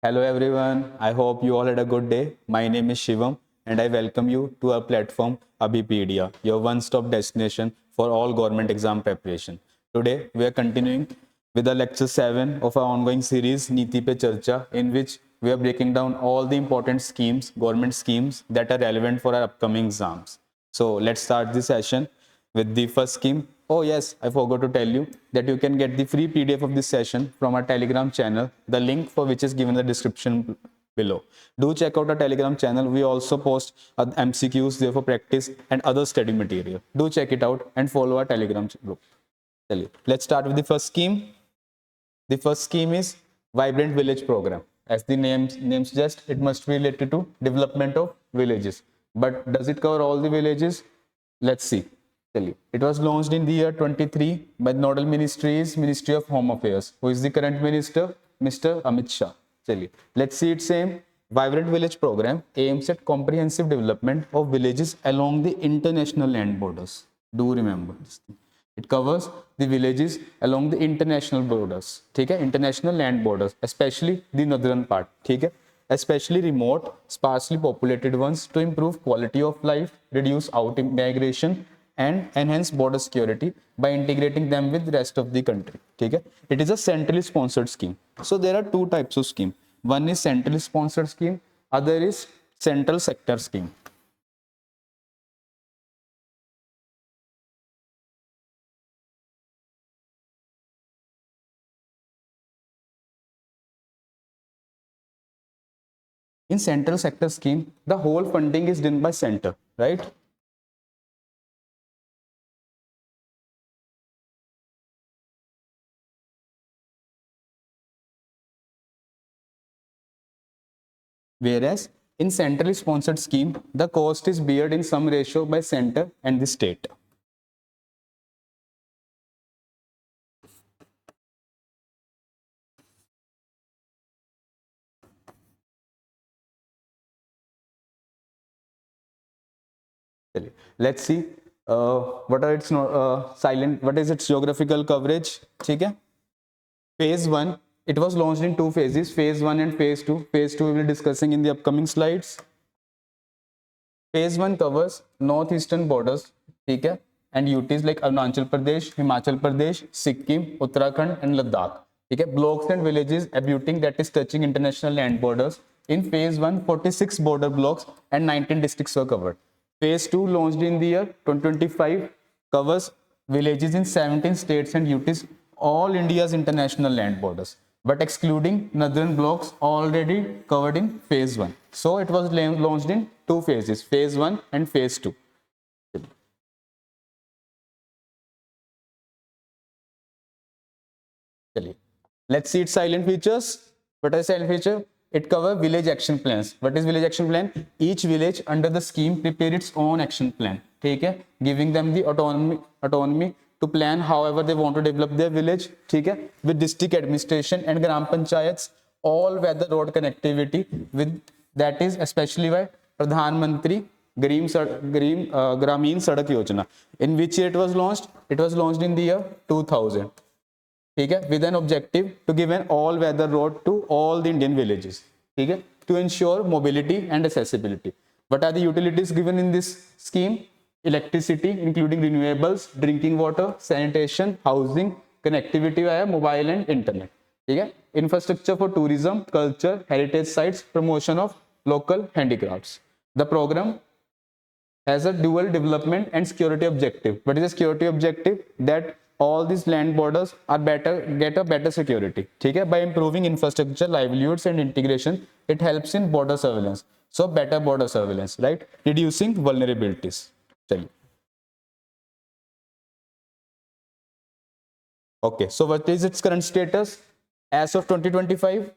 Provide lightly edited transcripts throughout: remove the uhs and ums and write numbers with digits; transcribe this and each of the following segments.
Hello everyone, I hope you all had a good day. My name is Shivam and I welcome you to our platform Abhipedia, your one-stop destination for all government exam preparation. Today we are continuing with the lecture 7 of our ongoing series Niti Pe Charcha, in which we are breaking down all the important schemes, government schemes that are relevant for our upcoming exams. So let's start this session with the first scheme. Oh yes, I forgot to tell you that you can get the free PDF of this session from our Telegram channel, the link for which is given in the description below. Do check out our Telegram channel. We also post MCQs there for practice and other study material. Do check it out and follow our Telegram group. Let's start with the first scheme. The first scheme is Vibrant Village Program. As the name suggests, it must be related to development of villages. But does it cover all the villages? Let's see. It was launched in the year 23 by the nodal ministry is Ministry of Home Affairs. Who is the current minister? Mr. Amit Shah. Let's see its aim. Vibrant Village Program aims at comprehensive development of villages along the international land borders. Do remember this thing. It covers the villages along the international borders, international land borders, especially the northern part, especially remote, sparsely populated ones, to improve quality of life, reduce out migration, and enhance border security by integrating them with the rest of the country. It is a centrally sponsored scheme. So there are two types of scheme. One is centrally sponsored scheme, other is central sector scheme. In central sector scheme, the whole funding is done by center, right? Whereas in centrally sponsored scheme, the cost is beared in some ratio by center and the state. Let's see what are its what is its geographical coverage. Phase 1, it was launched in two phases, phase 1 and phase 2. Phase 2 we will be discussing in the upcoming slides. Phase 1 covers northeastern borders, and UTs like Arunachal Pradesh, Himachal Pradesh, Sikkim, Uttarakhand and Ladakh. Blocks and villages abutting, that is touching international land borders. In phase 1, 46 border blocks and 19 districts were covered. Phase 2, launched in the year 2025, covers villages in 17 states and UTs, all India's international land borders, but excluding northern blocks already covered in phase 1. So it was launched in two phases, phase 1 and phase 2. Let's see its silent features. What are silent feature? It covers village action plans. What is village action plan? Each village under the scheme prepare its own action plan, giving them the autonomy to plan however they want to develop their village, with district administration and gram panchayats, all weather road connectivity with, that is especially by Pradhan Mantri Gramin Sadak Yojana. In which year it was launched? It was launched in the year 2000. With an objective to give an all-weather road to all the Indian villages, to ensure mobility and accessibility. What are the utilities given in this scheme? Electricity, including renewables, drinking water, sanitation, housing, connectivity via mobile and internet. Infrastructure for tourism, culture, heritage sites, promotion of local handicrafts. The program has a dual development and security objective. What is the security objective? That all these land borders are get a better security. By improving infrastructure, livelihoods and integration, it helps in border surveillance. So better border surveillance, right? Reducing vulnerabilities. Okay, so what is its current status? As of 2025,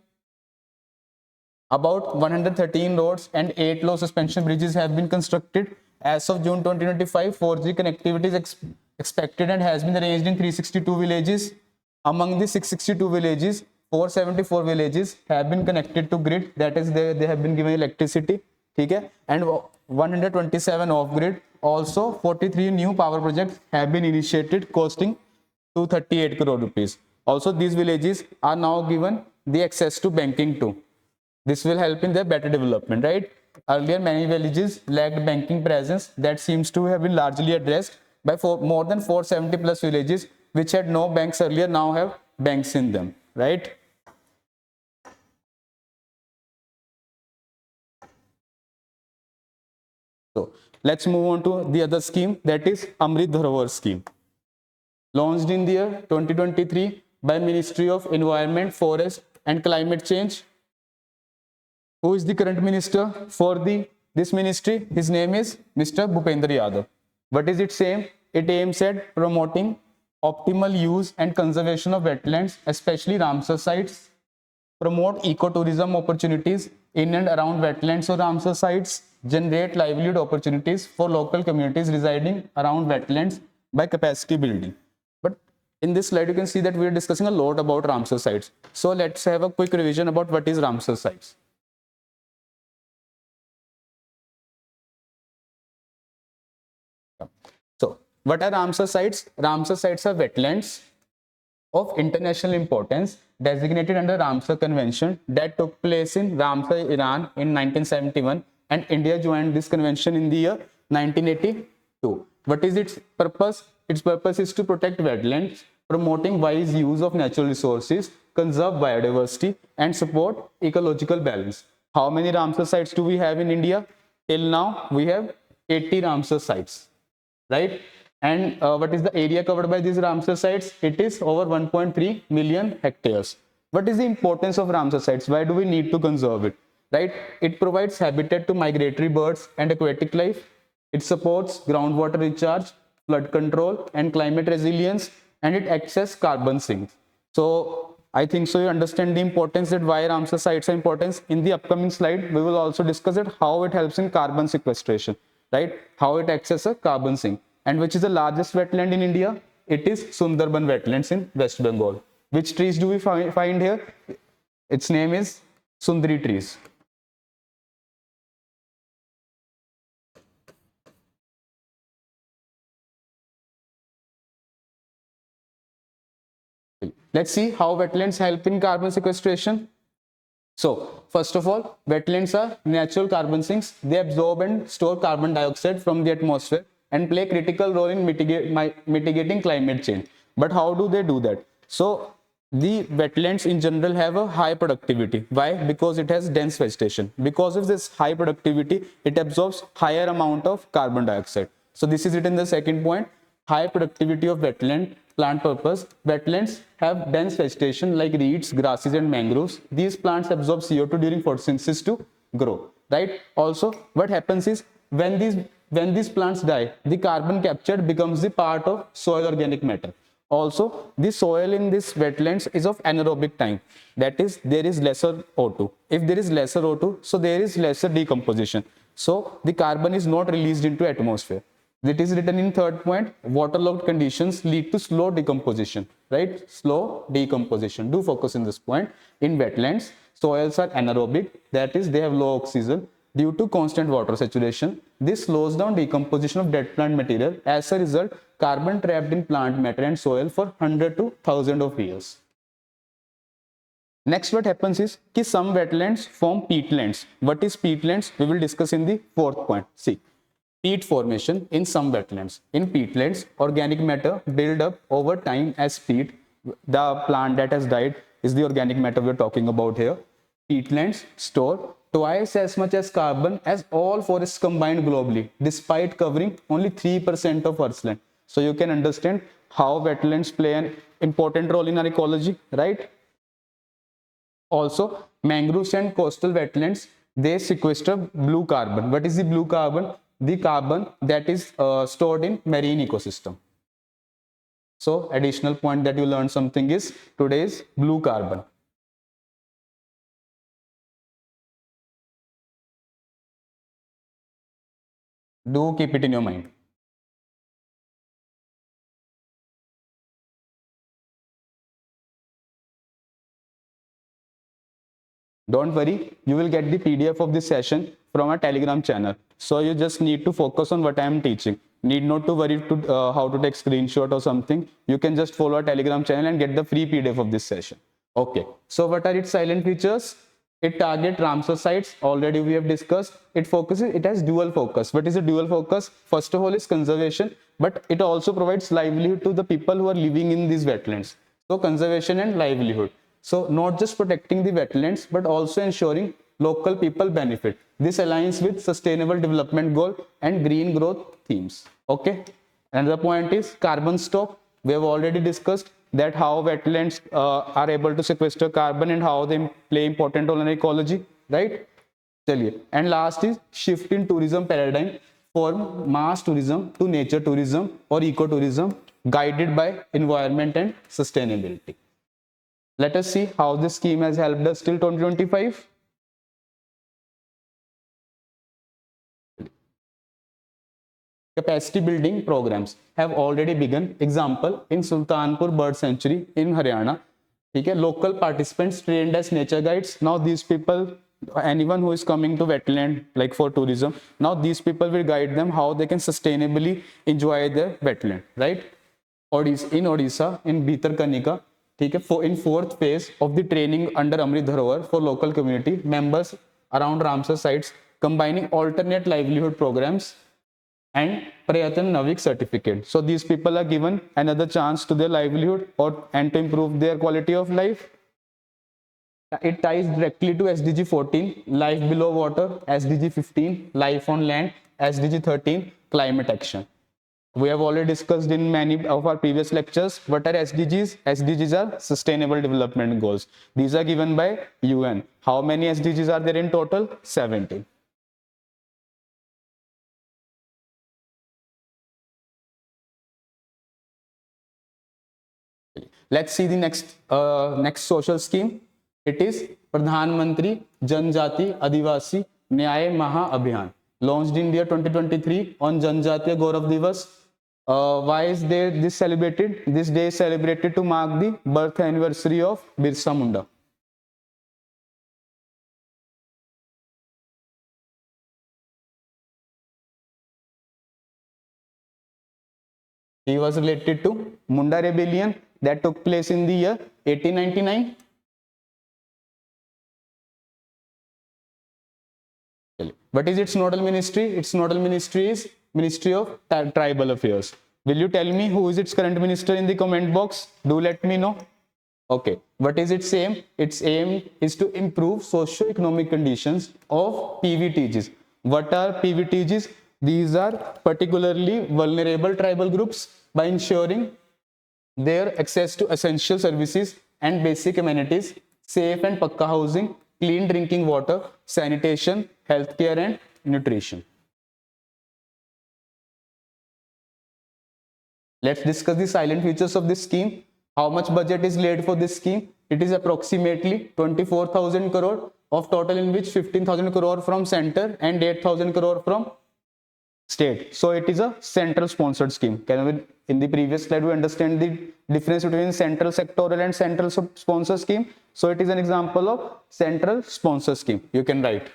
about 113 roads and 8 low suspension bridges have been constructed. As of June 2025, 4G connectivity is expected and has been arranged in 362 villages. Among the 662 villages, 474 villages have been connected to grid, that is they have been given electricity, and 127 off grid. Also 43 new power projects have been initiated costing 238 crore rupees. Also these villages are now given the access to banking too. This will help in their better development, right? Earlier, many villages lacked banking presence. That seems to have been largely addressed by more than 470 plus villages which had no banks earlier now have banks in them, right? So let's move on to the other scheme, that is Amrit Dharohar scheme. Launched in the year 2023 by Ministry of Environment, Forest and Climate Change. Who is the current minister for this ministry? His name is Mr. Bhupendra Yadav. What is its aim? It aims at promoting optimal use and conservation of wetlands, especially Ramsar sites, promote ecotourism opportunities in and around wetlands or Ramsar sites, generate livelihood opportunities for local communities residing around wetlands by capacity building. But in this slide, you can see that we are discussing a lot about Ramsar sites. So let's have a quick revision about what is Ramsar sites. So what are Ramsar sites? Ramsar sites are wetlands of international importance designated under Ramsar Convention that took place in Ramsar, Iran in 1971, and India joined this convention in the year 1982. What is its purpose? Its purpose is to protect wetlands, promoting wise use of natural resources, conserve biodiversity, and support ecological balance. How many Ramsar sites do we have in India? Till now, we have 80 Ramsar sites, right? And what is the area covered by these Ramsar sites? It is over 1.3 million hectares. What is the importance of Ramsar sites? Why do we need to conserve it? Right? It provides habitat to migratory birds and aquatic life. It supports groundwater recharge, flood control, and climate resilience, and it acts as carbon sinks. So I think so you understand the importance that why Ramsar sites are important. In the upcoming slide, we will also discuss it how it helps in carbon sequestration, right? How it acts as a carbon sink. And which is the largest wetland in India? It is Sundarban wetlands in West Bengal. Which trees do we find here? Its name is Sundari trees. Let's see how wetlands help in carbon sequestration. So, first of all, wetlands are natural carbon sinks. They absorb and store carbon dioxide from the atmosphere and play a critical role in mitigating climate change. But how do they do that? So, the wetlands in general have a high productivity. Why? Because it has dense vegetation. Because of this high productivity, it absorbs higher amount of carbon dioxide. So, this is written in the second point. High productivity of wetland plant purpose. Wetlands have dense vegetation like reeds, grasses and mangroves. These plants absorb CO2 during photosynthesis to grow, right? Also, what happens is when these plants die, the carbon captured becomes the part of soil organic matter. Also, the soil in this wetlands is of anaerobic time. That is, there is lesser O2. If there is lesser O2, so there is lesser decomposition. So the carbon is not released into atmosphere. It is written in third point, waterlogged conditions lead to slow decomposition, right? Slow decomposition. Do focus in this point. In wetlands, soils are anaerobic, that is, they have low oxygen. Due to constant water saturation, this slows down decomposition of dead plant material. As a result, carbon trapped in plant matter and soil for 100 to 1000 of years. Next, what happens is that some wetlands form peatlands. What is peatlands? We will discuss in the fourth point. See. Peat formation in some wetlands. In peatlands, organic matter build up over time as peat. The plant that has died is the organic matter we're talking about here. Peatlands store twice as much as carbon as all forests combined globally, despite covering only 3% of Earth's land. So you can understand how wetlands play an important role in our ecology, right? Also, mangroves and coastal wetlands, they sequester blue carbon. What is the blue carbon? The carbon that is stored in marine ecosystem. So additional point that you learn something is today's blue carbon. Do keep it in your mind. Don't worry, you will get the PDF of this session from our Telegram channel. So you just need to focus on what I am teaching. Need not to worry to how to take screenshot or something. You can just follow our Telegram channel and get the free PDF of this session. Okay. So what are its silent features? It target Ramsar sites. Already we have discussed. It has dual focus. What is a dual focus? First of all is conservation, but it also provides livelihood to the people who are living in these wetlands. So conservation and livelihood. So not just protecting the wetlands, but also ensuring local people benefit. This aligns with sustainable development goal and green growth themes. Okay. Another point is carbon stock. We have already discussed that how wetlands are able to sequester carbon and how they play important role in ecology, right? And last is shift in tourism paradigm from mass tourism to nature tourism or ecotourism guided by environment and sustainability. Let us see how this scheme has helped us till 2025. Capacity building programs have already begun. Example, in Sultanpur Bird Sanctuary in Haryana, okay, local participants trained as nature guides. Now these people, anyone who is coming to wetland like for tourism, now these people will guide them how they can sustainably enjoy their wetland, right? In Odisha, in Bhitarkanika, in fourth phase of the training under Amrit Dharohar for local community members around Ramsar sites, combining alternate livelihood programs and Prayatan Navik certificate. So these people are given another chance to their livelihood and to improve their quality of life. It ties directly to SDG 14, life below water, SDG 15, life on land, SDG 13, climate action. We have already discussed in many of our previous lectures what are SDGs. SDGs are sustainable development goals. These are given by UN. How many SDGs are there in total? 17. Let's see the next social scheme. It is Pradhan Mantri Janjati Adivasi Nyay Maha Abhiyan, launched in year 2023 on Janjatiya Gaurav Divas. Why is this celebrated? This day is celebrated to mark the birth anniversary of Birsa Munda. He was related to Munda rebellion that took place in the year 1899. What is its nodal ministry? Its nodal ministry is Ministry of Tribal Affairs. Will you tell me who is its current minister in the comment box? Do let me know. Okay. What is its aim? Its aim is to improve socio-economic conditions of PVTGs. What are PVTGs? These are particularly vulnerable tribal groups by ensuring their access to essential services and basic amenities, safe and pakka housing, clean drinking water, sanitation, healthcare and nutrition. Let's discuss the silent features of this scheme. How much budget is laid for this scheme? It is approximately 24,000 crore of total, in which 15,000 crore from center and 8,000 crore from state. So it is a central sponsored scheme. In the previous slide we understand the difference between central sectoral and central sponsor scheme. So it is an example of central sponsor scheme. You can write.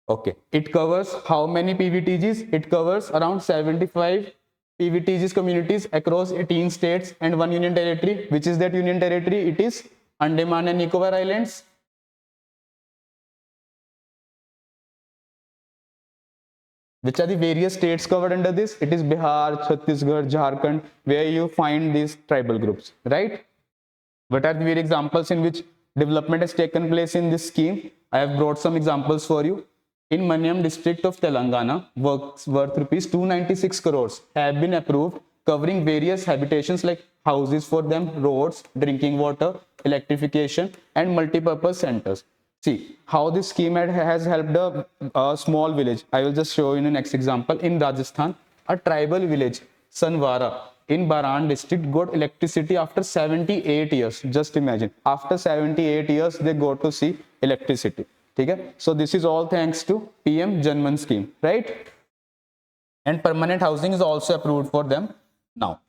Okay, it covers how many PVTGs? It covers around 75 PVTGs communities across 18 states and 1 union territory. Which is that union territory? It is Andaman and Nicobar Islands. Which are the various states covered under this? It is Bihar, Chhattisgarh, Jharkhand, where you find these tribal groups, right? What are the various examples in which development has taken place in this scheme? I have brought some examples for you. In Manyam district of Telangana, works worth rupees 296 crores have been approved, covering various habitations like houses for them, roads, drinking water, electrification, and multi-purpose centers. See how this scheme has helped a small village. I will just show you in the next example. In Rajasthan, a tribal village, Sanwara, in Baran district, got electricity after 78 years. Just imagine, after 78 years, they got to see electricity. Okay? So this is all thanks to PM Janman scheme, right? And permanent housing is also approved for them now.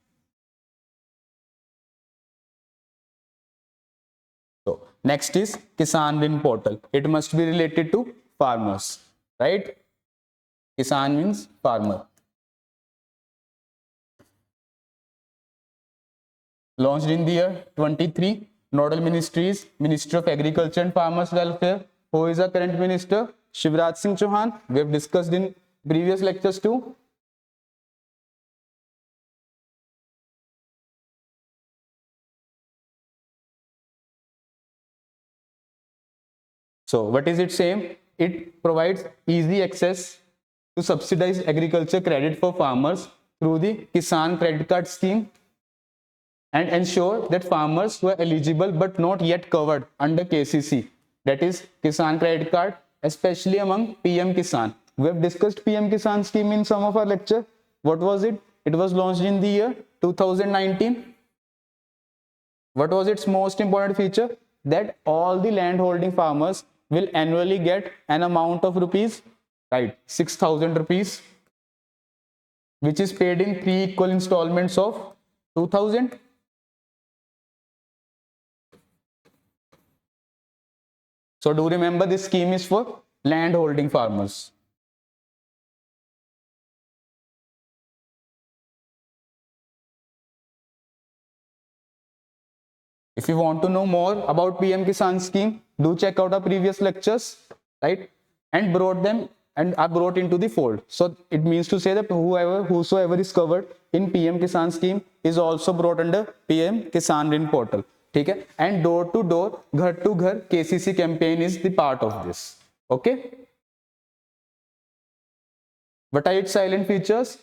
So next is Kisan Rin portal. It must be related to farmers, right? Kisan means farmer. Launched in the year 23. Nodal ministries, Ministry of Agriculture and Farmers Welfare. Who is our current minister? Shivraj Singh Chauhan. We have discussed in previous lectures too. So what is it saying? It provides easy access to subsidized agriculture credit for farmers through the Kisan Credit Card Scheme and ensure that farmers who are eligible but not yet covered under KCC, that is Kisan Credit Card, especially among PM Kisan. We have discussed PM Kisan scheme in some of our lecture. What was it? It was launched in the year 2019. What was its most important feature? That all the landholding farmers will annually get an amount of rupees, right, 6,000 rupees, which is paid in 3 equal installments of 2,000. So do remember, this scheme is for landholding farmers. If you want to know more about PM Kisan scheme, do check out our previous lectures, right? And are brought into the fold. So it means to say that whosoever is covered in PM Kisan scheme is also brought under PM Kisan Rin portal. Okay? And door to door, ghar to ghar KCC campaign is the part of this. Okay? What are its silent features?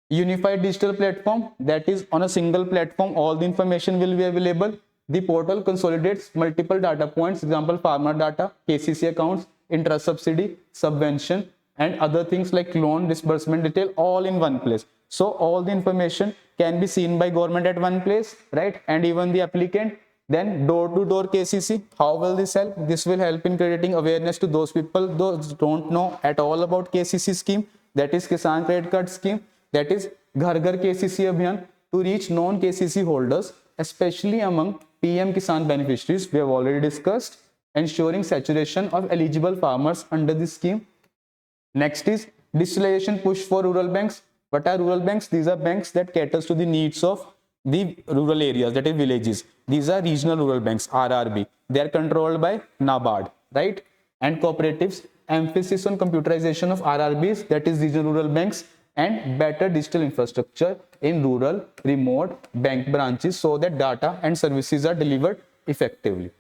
Unified digital platform, that is on a single platform all the information will be available. The portal consolidates multiple data points, example farmer data, KCC accounts, interest subsidy, subvention, and other things like loan disbursement detail, all in one place. So all the information can be seen by government at one place, right? And even the applicant. Then door to door KCC, how will this help? This will help in creating awareness to those people those don't know at all about KCC scheme, that is Kisan Credit Card Scheme, that is Ghar Ghar KCC Abhiyan, to reach non KCC holders, especially among PM Kisan beneficiaries. We have already discussed ensuring saturation of eligible farmers under this scheme. Next is digitalization push for rural banks. What are rural banks? These are banks that caters to the needs of the rural areas, that is villages. These are regional rural banks, RRB. They are controlled by NABARD, right? And cooperatives, emphasis on computerization of RRBs, that is regional rural banks, and better digital infrastructure in rural remote bank branches so that data and services are delivered effectively.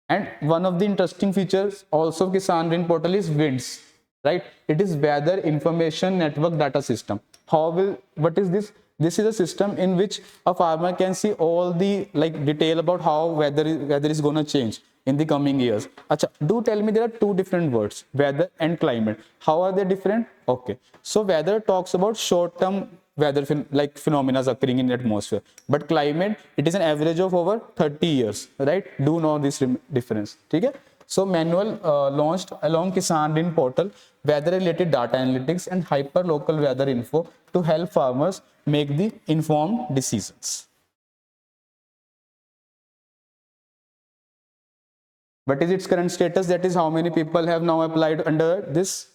And one of the interesting features also of Kisan Rin portal is WINDS, right? It is Weather Information Network Data System. What is this? This is a system in which a farmer can see all the detail about how weather is going to change in the coming years. Achha, do tell me, there are two different words, weather and climate. How are they different? Okay. So weather talks about short-term weather phenomena occurring in the atmosphere. But climate, it is an average of over 30 years, right? Do know this difference. Okay? So manual launched along Kisan Rin portal, weather-related data analytics and hyper-local weather info to help farmers make the informed decisions. What is its current status? That is how many people have now applied under this.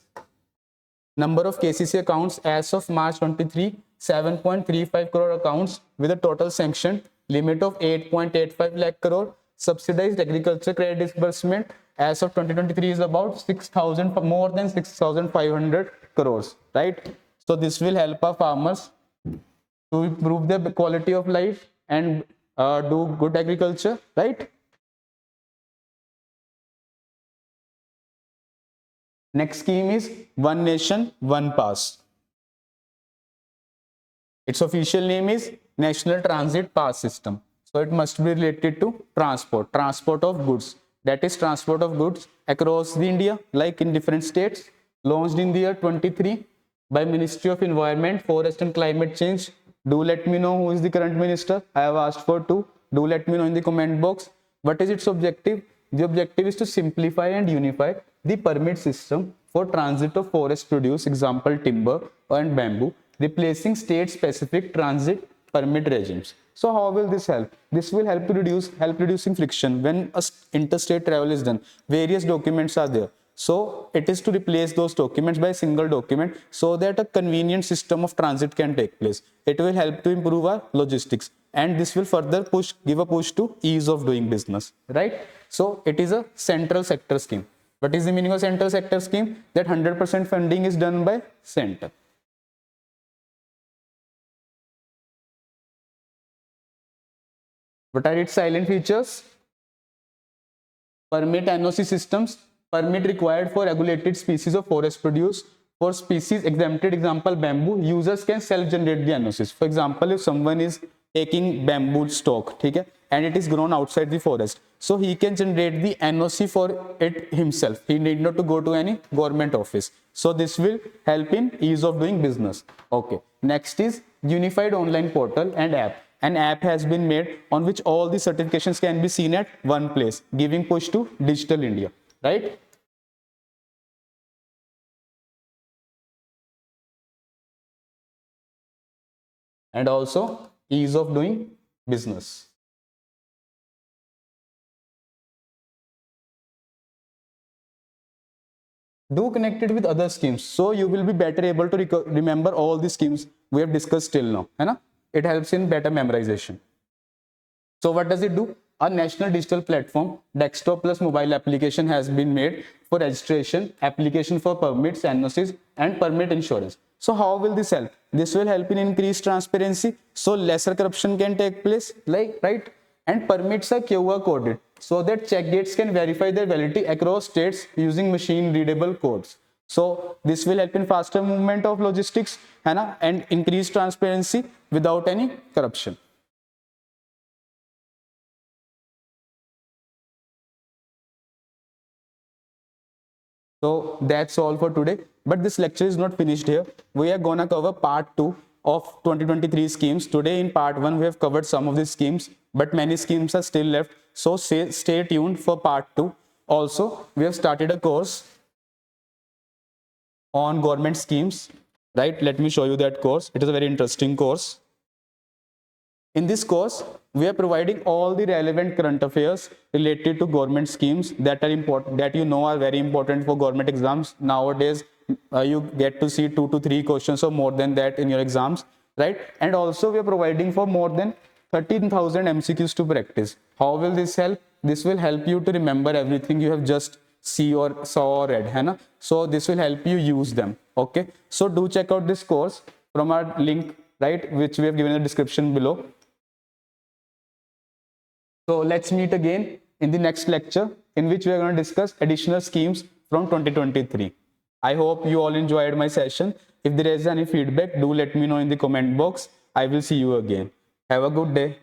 Number of KCC accounts as of March 23, 7.35 crore accounts with a total sanctioned limit of 8.85 lakh crore. Subsidized agriculture credit disbursement as of 2023 is about 6,000, more than 6,500 crores, right? So this will help our farmers to improve their quality of life and do good agriculture, right? Next scheme is One Nation, One Pass. Its official name is National Transit Pass System. So it must be related to transport of goods. That is transport of goods across the India, like in different states. Launched in the year 23 by Ministry of Environment, Forest and Climate Change. Do let me know who is the current minister. I have asked for two. Do let me know in the comment box. What is its objective? The objective is to simplify and unify the permit system for transit of forest produce, example timber and bamboo, replacing state-specific transit permit regimes. So how will this help? This will help reducing friction when interstate travel is done. Various documents are there. So it is to replace those documents by a single document so that a convenient system of transit can take place. It will help to improve our logistics, and this will further give a push to ease of doing business, right? So it is a central sector scheme. What is the meaning of central sector scheme? That 100% funding is done by center. What are its silent features? Permit NOC systems. Permit required for regulated species of forest produce. For species exempted, example bamboo, users can self-generate the NOCs. For example, if someone is taking bamboo stock, okay, and it is grown outside the forest, so he can generate the NOC for it himself. He need not to go to any government office. So this will help in ease of doing business. Okay. Next is unified online portal and app. An app has been made on which all the certifications can be seen at one place, giving push to digital India, right? And also ease of doing business. Do connect it with other schemes, so you will be better able to remember all the schemes we have discussed till now, है ना? It helps in better memorization. So what does it do? A national digital platform, desktop plus mobile application has been made for registration, application for permits, NOCs, and permit insurance. So how will this help? This will help in increased transparency, so lesser corruption can take place, like, right? And permits are QR coded, so that check gates can verify their validity across states using machine readable codes. So this will help in faster movement of logistics, है ना, and increased transparency without any corruption. So that's all for today. But this lecture is not finished here. We are gonna cover part 2 of 2023 schemes. Today in part 1 we have covered some of these schemes, but many schemes are still left. So stay tuned for part 2. Also, we have started a course on government schemes, right? Let me show you that course. It is a very interesting course. In this course, we are providing all the relevant current affairs related to government schemes that are important, that you know are very important for government exams. Nowadays, you get to see 2 to 3 questions or more than that in your exams, right? And also we are providing for more than 13,000 MCQs to practice. How will this help? This will help you to remember everything you have just saw or read, है ना? So this will help you use them, okay? So do check out this course from our link, right, which we have given in the description below. So let's meet again in the next lecture, in which we are going to discuss additional schemes from 2023. I hope you all enjoyed my session. If there is any feedback, do let me know in the comment box. I will see you again. Have a good day.